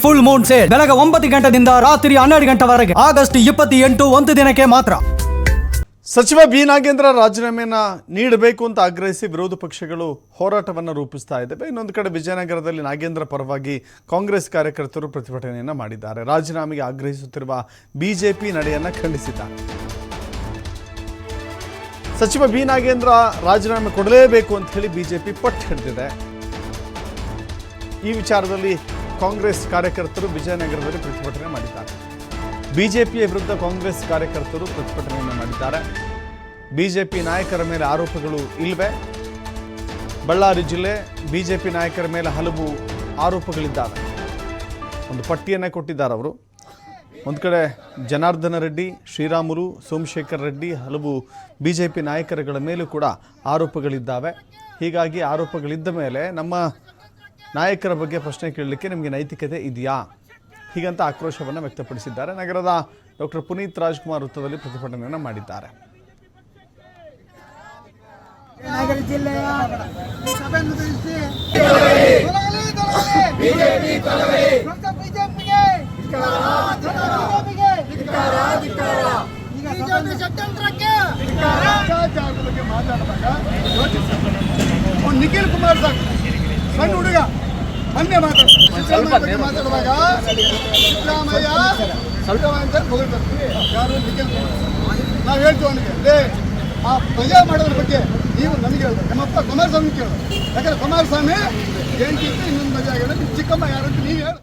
Full Moon sale ಬೆಳಗ್ಗೆ 9 ಗಂಟೆಯಿಂದ ರಾತ್ರಿ 12 ಗಂಟೆವರೆಗೆ ಆಗಸ್ಟ್ 28 ಒಂದು ದಿನಕ್ಕೆ ಮಾತ್ರ. ಸಚಿವ ಬಿ ನಾಗೇಂದ್ರ ರಾಜೀನಾಮೆಯನ್ನು ನೀಡಬೇಕು ಅಂತ ಆಗ್ರಹಿಸಿ ವಿರೋಧ ಪಕ್ಷಗಳು ಹೋರಾಟವನ್ನು ರೂಪಿಸ್ತಾ ಇದ್ದಾವೆ. ಇನ್ನೊಂದು ಕಡೆ ವಿಜಯನಗರದಲ್ಲಿ ನಾಗೇಂದ್ರ ಪರವಾಗಿ ಕಾಂಗ್ರೆಸ್ ಕಾರ್ಯಕರ್ತರು ಪ್ರತಿಭಟನೆಯನ್ನು ಮಾಡಿದ್ದಾರೆ. ರಾಜೀನಾಮೆಗೆ ಆಗ್ರಹಿಸುತ್ತಿರುವ ಬಿಜೆಪಿ ನಡೆಯನ್ನು ಖಂಡಿಸಿದ್ದಾರೆ. ಸಚಿವ ಬಿ ನಾಗೇಂದ್ರ ರಾಜೀನಾಮೆ ಕೊಡಲೇಬೇಕು ಅಂತ ಹೇಳಿ ಬಿಜೆಪಿ ಪಟ್ಟು ಹಿಡಿದಿದೆ. ಈ ವಿಚಾರದಲ್ಲಿ ಕಾಂಗ್ರೆಸ್ ಕಾರ್ಯಕರ್ತರು ವಿಜಯನಗರದಲ್ಲಿ ಪ್ರತಿಭಟನೆ ಮಾಡಿದ್ದಾರೆ. ಬಿಜೆಪಿಯ ವಿರುದ್ಧ ಕಾಂಗ್ರೆಸ್ ಕಾರ್ಯಕರ್ತರು ಪ್ರತಿಭಟನೆಯನ್ನು ಮಾಡಿದ್ದಾರೆ. ಬಿಜೆಪಿ ನಾಯಕರ ಮೇಲೆ ಆರೋಪಗಳು ಇಲ್ಲವೆ. ಬಳ್ಳಾರಿ ಜಿಲ್ಲೆ ಬಿಜೆಪಿ ನಾಯಕರ ಮೇಲೆ ಹಲವು ಆರೋಪಗಳಿದ್ದಾವೆ. ಒಂದು ಪಟ್ಟಿಯನ್ನೇ ಕೊಟ್ಟಿದ್ದಾರೆ ಅವರು. ಒಂದು ಕಡೆ ಜನಾರ್ದನ ರೆಡ್ಡಿ, ಶ್ರೀರಾಮುಲು, ಸೋಮಶೇಖರ್ ರೆಡ್ಡಿ, ಹಲವು ಬಿಜೆಪಿ ನಾಯಕರುಗಳ ಮೇಲೂ ಕೂಡ ಆರೋಪಗಳಿದ್ದಾವೆ. ಹೀಗಾಗಿ ಆರೋಪಗಳಿದ್ದ ಮೇಲೆ ನಮ್ಮ ನಾಯಕರ ಬಗ್ಗೆ ಪ್ರಶ್ನೆ ಕೇಳಲಿಕ್ಕೆ ನಿಮಗೆ ನೈತಿಕತೆ ಇದೆಯಾ, ಹೀಗಂತ ಆಕ್ರೋಶವನ್ನು ವ್ಯಕ್ತಪಡಿಸಿದ್ದಾರೆ. ನಗರದ ಡಾಕ್ಟರ್ ಪುನೀತ್ ರಾಜ್ಕುಮಾರ್ ವೃತ್ತದಲ್ಲಿ ಪ್ರತಿಭಟನೆಯನ್ನು ಮಾಡಿದ್ದಾರೆ. ಜಿಲ್ಲೆಯ ನಿಖಿಲ್ ಕುಮಾರ್ ಸಣ್ಣ ಹುಡುಗ ಮೊನ್ನೆ ಮಾತಾಡುವಾಗ ಸಿದ್ದರಾಮಯ್ಯ ಅಂತ ಹೊಗಳ್ತಾರೆ. ಯಾರು ನಿಖಿಲ್ ಕುಮಾರ್. ನಾವು ಹೇಳ್ತೀವಿ ಅವನಿಗೆ, ಆ ಮಜಾ ಮಾಡೋದ್ರ ಬಗ್ಗೆ ನೀವು ನಮಗೆ ಹೇಳ್ಬೇಕು. ನಮ್ಮಪ್ಪ ಕುಮಾರಸ್ವಾಮಿ ಕೇಳೋದು. ಯಾಕಂದ್ರೆ ಕುಮಾರಸ್ವಾಮಿ ಏನಕ್ಕಿಂತ ಇನ್ನೊಂದು ಮಜಾ ಆಗಿದೆ. ಚಿಕ್ಕಮ್ಮ ಯಾರಂತ ನೀವು ಹೇಳಿ.